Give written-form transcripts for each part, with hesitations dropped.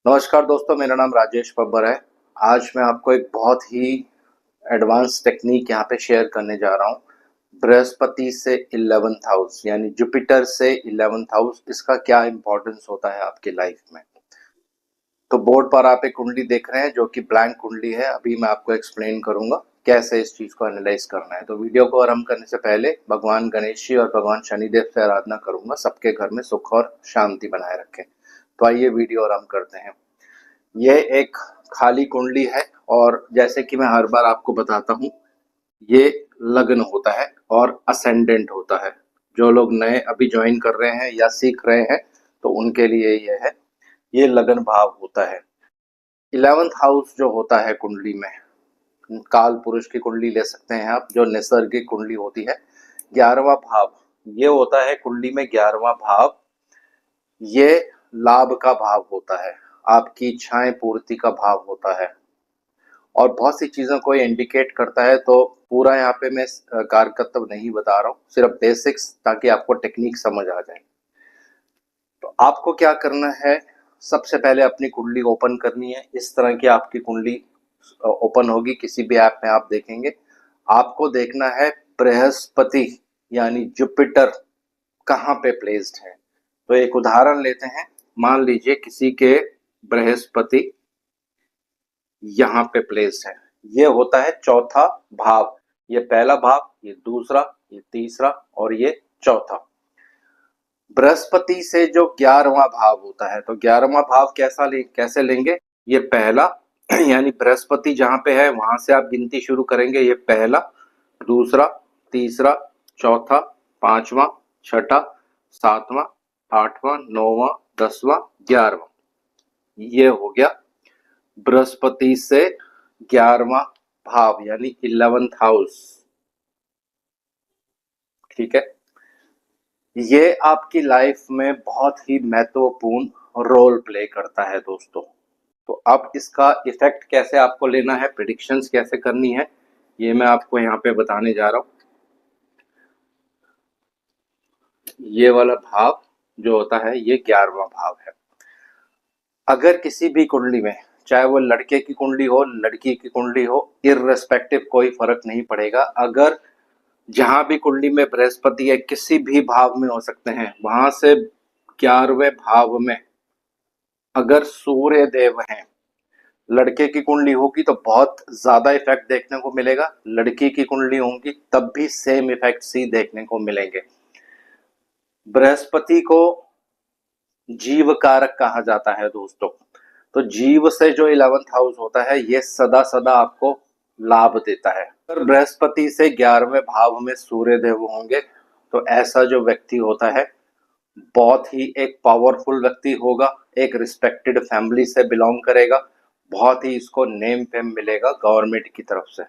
नमस्कार दोस्तों, मेरा नाम राजेश बब्बर है। आज मैं आपको एक बहुत ही एडवांस टेक्निक यहाँ पे शेयर करने जा रहा हूँ। बृहस्पति से 11th हाउस यानी जुपिटर से 11th हाउस, इसका क्या इम्पोर्टेंस होता है आपकी लाइफ में। तो बोर्ड पर आप एक कुंडली देख रहे हैं जो कि ब्लैंक कुंडली है। अभी मैं आपको एक्सप्लेन करूंगा कैसे इस चीज को एनालाइज करना है। तो वीडियो को आरंभ करने से पहले भगवान गणेश जी और भगवान शनिदेव से आराधना करूंगा, सबके घर में सुख और शांति बनाए रखें। तो आइए वीडियो आरंभ करते हैं। यह एक खाली कुंडली है और जैसे कि मैं हर बार आपको बताता हूँ, ये लग्न होता है और असेंडेंट होता है। जो लोग नए अभी ज्वाइन कर रहे हैं या सीख रहे हैं तो उनके लिए ये है, ये लग्न भाव होता है। 11th हाउस जो होता है कुंडली में, काल पुरुष की कुंडली ले सकते हैं आप, जो नैसर्गिक कुंडली होती है। 11वां भाव ये होता है कुंडली में। 11वां भाव ये लाभ का भाव होता है, आपकी इच्छाएं पूर्ति का भाव होता है और बहुत सी चीजों को इंडिकेट करता है। तो पूरा यहाँ पे मैं कारकत्व नहीं बता रहा हूँ, सिर्फ बेसिक्स, ताकि आपको टेक्निक समझ आ जाए। तो आपको क्या करना है, सबसे पहले अपनी कुंडली ओपन करनी है। इस तरह की आपकी कुंडली ओपन होगी, किसी भी ऐप में आप देखेंगे। आपको देखना है बृहस्पति यानी जुपिटर कहाँ पे प्लेस्ड है। तो एक उदाहरण लेते हैं। मान लीजिए किसी के बृहस्पति यहाँ पे प्लेस्ड है। ये होता है चौथा भाव। ये पहला भाव, ये दूसरा, ये तीसरा और ये चौथा। बृहस्पति से जो 11वां भाव होता है, तो 11वां भाव कैसे लेंगे। ये पहला यानी बृहस्पति जहां पे है वहां से आप गिनती शुरू करेंगे। ये पहला, दूसरा, तीसरा, चौथा, पांचवा, छठा, सातवां, आठवां, नौवां, 10वां, 11वां। ये हो गया बृहस्पति से 11वां भाव यानी 11th हाउस। ठीक है, ये आपकी लाइफ में बहुत ही महत्वपूर्ण रोल प्ले करता है दोस्तों। तो अब इसका इफेक्ट कैसे आपको लेना है, प्रिडिक्शंस कैसे करनी है, ये मैं आपको यहाँ पे बताने जा रहा हूँ। ये वाला भाव जो होता है ये 11वां भाव है। अगर किसी भी कुंडली में, चाहे वो लड़के की कुंडली हो, लड़की की कुंडली हो, इररेस्पेक्टिव कोई फर्क नहीं पड़ेगा। अगर जहां भी कुंडली में बृहस्पति है, किसी भी भाव में हो सकते हैं, वहां से 11वें भाव में अगर सूर्य देव हैं, लड़के की कुंडली होगी तो बहुत ज्यादा इफेक्ट देखने को मिलेगा। लड़की की कुंडली होगी तब भी सेम इफेक्ट ही देखने को मिलेंगे। बृहस्पति को जीव कारक कहा जाता है दोस्तों। तो जीव से जो 11th हाउस होता है ये सदा सदा आपको लाभ देता है। अगर बृहस्पति से 11वें भाव में सूर्य देव होंगे तो ऐसा जो व्यक्ति होता है बहुत ही एक पावरफुल व्यक्ति होगा, एक रिस्पेक्टेड फैमिली से बिलोंग करेगा, बहुत ही इसको नेम फेम मिलेगा गवर्नमेंट की तरफ से,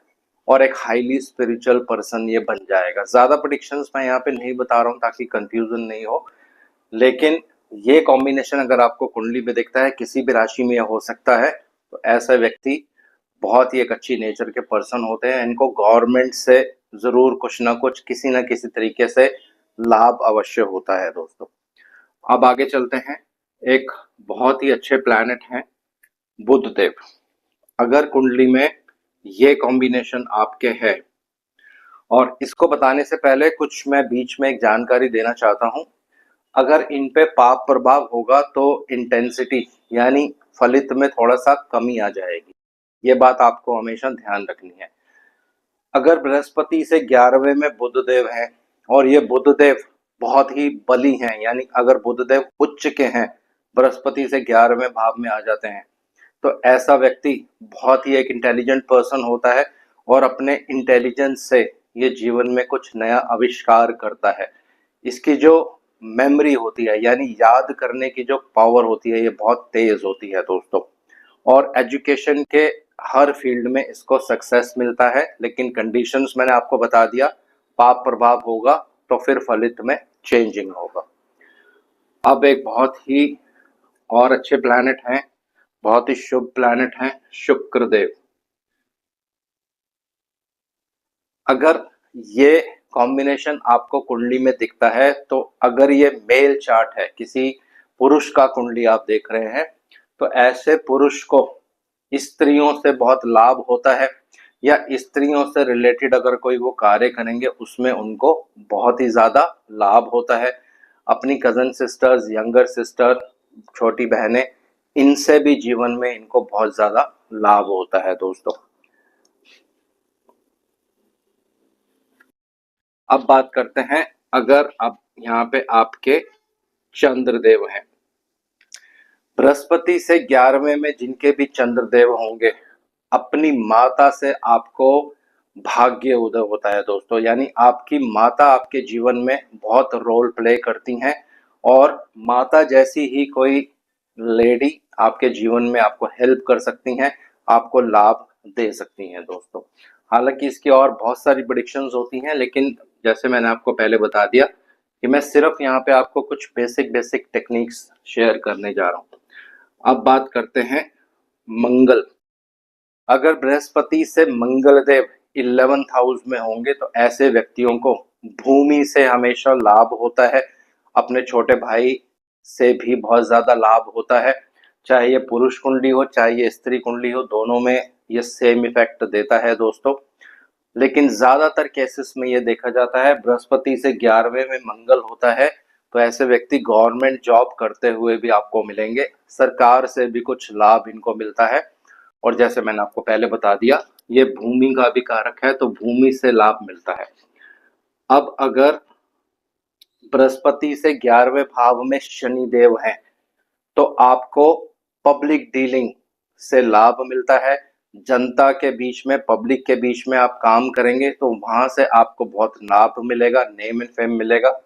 और एक हाईली स्पिरिचुअल पर्सन ये बन जाएगा। ज्यादा प्रेडिक्शंस मैं यहाँ पे नहीं बता रहा हूँ ताकि कंफ्यूजन नहीं हो, लेकिन ये कॉम्बिनेशन अगर आपको कुंडली में दिखता है, किसी भी राशि में हो सकता है, तो ऐसा व्यक्ति बहुत ही एक अच्छी नेचर के पर्सन होते हैं। इनको गवर्नमेंट से जरूर कुछ ना कुछ, किसी ना किसी तरीके से लाभ अवश्य होता है दोस्तों। अब आगे चलते हैं। एक बहुत ही अच्छे प्लैनेट हैं बुध देव। अगर कुंडली में ये कॉम्बिनेशन आपके है, और इसको बताने से पहले कुछ मैं बीच में एक जानकारी देना चाहता हूं। अगर इन पे पाप प्रभाव होगा तो इंटेंसिटी यानी फलित में थोड़ा सा कमी आ जाएगी। ये बात आपको हमेशा ध्यान रखनी है। अगर बृहस्पति से 11वें में बुधदेव है और ये बुधदेव बहुत ही बली हैं, यानी अगर बुधदेव उच्च के हैं, बृहस्पति से 11वें भाव में आ जाते हैं, तो ऐसा व्यक्ति बहुत ही एक इंटेलिजेंट पर्सन होता है और अपने इंटेलिजेंस से ये जीवन में कुछ नया आविष्कार करता है। इसकी जो मेमोरी होती है यानी याद करने की जो पावर होती है ये बहुत तेज होती है दोस्तों। और एजुकेशन के हर फील्ड में इसको सक्सेस मिलता है, लेकिन कंडीशंस मैंने आपको बता दिया। पाप प्रभाव होगा तो फिर फलित में चेंजिंग होगा। अब एक बहुत ही और अच्छे प्लैनेट हैं, बहुत ही शुभ प्लैनेट हैं शुक्रदेव। अगर ये कॉम्बिनेशन आपको कुंडली में दिखता है, तो अगर ये मेल चार्ट है, किसी पुरुष का कुंडली आप देख रहे हैं, तो ऐसे पुरुष को स्त्रियों से बहुत लाभ होता है, या स्त्रियों से रिलेटेड अगर कोई वो कार्य करेंगे उसमें उनको बहुत ही ज़्यादा लाभ होता है। अपनी कज़न सिस्टर्स, यंगर सिस्टर, छोटी बहनें, इनसे भी जीवन में इनको बहुत ज़्यादा लाभ होता है दोस्तों। अब बात करते हैं, अगर अब यहाँ पे आपके चंद्रदेव हैं, बृहस्पति से 11वें में जिनके भी चंद्रदेव होंगे, अपनी माता से आपको भाग्य उदय होता है दोस्तों। यानी आपकी माता आपके जीवन में बहुत रोल प्ले करती हैं, और माता जैसी ही कोई लेडी आपके जीवन में आपको हेल्प कर सकती हैं, आपको लाभ दे सकती हैं दोस्तों। हालांकि इसकी और बहुत सारी प्रेडिक्शंस होती हैं, लेकिन जैसे मैंने आपको पहले बता दिया कि मैं सिर्फ यहाँ पे आपको कुछ बेसिक टेक्निक्स शेयर करने जा रहा हूँ। अब बात करते हैं मंगल। अगर बृहस्पति से मंगल देव 11th हाउस में होंगे तो ऐसे व्यक्तियों को भूमि से हमेशा लाभ होता है। अपने छोटे भाई से भी बहुत ज्यादा लाभ होता है, चाहे ये पुरुष कुंडली हो चाहे ये स्त्री कुंडली हो, दोनों में ये सेम इफेक्ट देता है दोस्तों। लेकिन ज्यादातर केसेस में ये देखा जाता है बृहस्पति से 11वें में मंगल होता है तो ऐसे व्यक्ति गवर्नमेंट जॉब करते हुए भी आपको मिलेंगे, सरकार से भी कुछ लाभ इनको मिलता है। और जैसे मैंने आपको पहले बता दिया, ये भूमि का भी कारक है तो भूमि से लाभ मिलता है। अब अगर बृहस्पति से 11वें भाव में शनि देव हैं तो आपको पब्लिक डीलिंग से लाभ मिलता है। जनता के बीच में, पब्लिक के बीच में आप काम करेंगे तो वहां से आपको बहुत लाभ मिलेगा, नेम एंड फेम मिलेगा।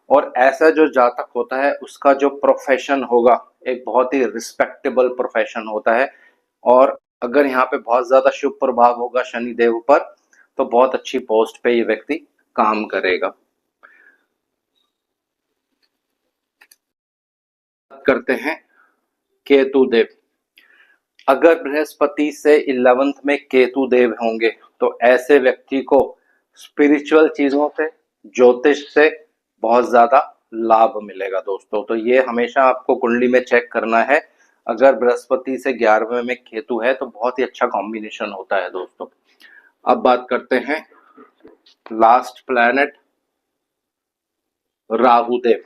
और ऐसा जो जातक होता है उसका जो प्रोफेशन होगा एक बहुत ही रिस्पेक्टेबल प्रोफेशन होता है, और अगर यहाँ पे बहुत ज्यादा शुभ प्रभाव होगा शनि देव पर तो बहुत अच्छी पोस्ट पे ये व्यक्ति काम करेगा। करते हैं केतु देव। अगर बृहस्पति से 11th में केतु देव होंगे तो ऐसे व्यक्ति को स्पिरिचुअल चीजों से, ज्योतिष से बहुत ज्यादा लाभ मिलेगा दोस्तों। तो ये हमेशा आपको कुंडली में चेक करना है। अगर बृहस्पति से 11वें में केतु है तो बहुत ही अच्छा कॉम्बिनेशन होता है दोस्तों। अब बात करते हैं लास्ट प्लैनेट राहु देव।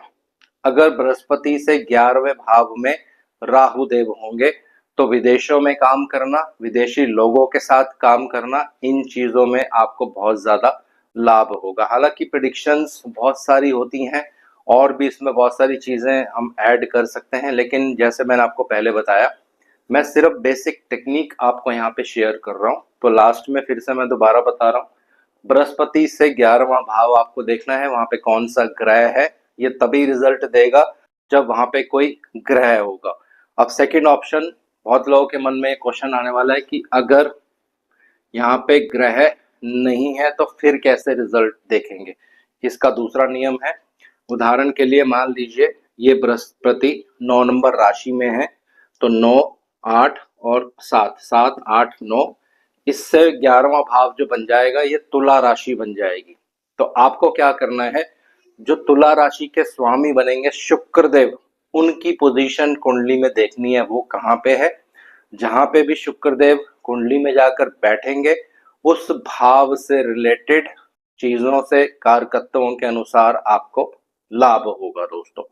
अगर बृहस्पति से 11वें भाव में राहु देव होंगे तो विदेशों में काम करना, विदेशी लोगों के साथ काम करना, इन चीजों में आपको बहुत ज्यादा लाभ होगा। हालांकि प्रेडिक्शंस बहुत सारी होती हैं और भी इसमें बहुत सारी चीजें हम ऐड कर सकते हैं, लेकिन जैसे मैंने आपको पहले बताया मैं सिर्फ बेसिक टेक्निक आपको यहाँ पे शेयर कर रहा हूँ। तो लास्ट में फिर से मैं दोबारा बता रहा हूँ, बृहस्पति से 11वां भाव आपको देखना है वहां पे कौन सा ग्रह है। ये तभी रिजल्ट देगा जब वहां पे कोई ग्रह होगा। अब सेकंड ऑप्शन, बहुत लोगों के मन में क्वेश्चन आने वाला है कि अगर यहाँ पे ग्रह नहीं है तो फिर कैसे रिजल्ट देखेंगे। इसका दूसरा नियम है, उदाहरण के लिए मान लीजिए ये बृहस्पति 9 नंबर राशि में है तो 9, 8 और 7, 7, 8, 9, इससे 11वां भाव जो बन जाएगा ये तुला राशि बन जाएगी। तो आपको क्या करना है, जो तुला राशि के स्वामी बनेंगे शुक्र देव, उनकी पोजीशन कुंडली में देखनी है वो कहाँ पे है। जहां पे भी शुक्रदेव कुंडली में जाकर बैठेंगे उस भाव से रिलेटेड चीजों से, कारकत्वों के अनुसार आपको लाभ होगा दोस्तों।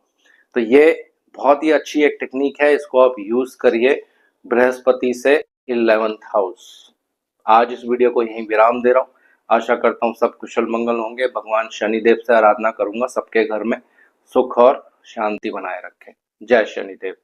तो ये बहुत ही अच्छी एक टेक्निक है, इसको आप यूज करिए बृहस्पति से 11th हाउस। आज इस वीडियो को यहीं विराम दे रहा हूँ। आशा करता हूँ सब कुशल मंगल होंगे। भगवान शनिदेव से आराधना करूंगा सबके घर में सुख और शांति बनाए रखें। जय शनिदेव।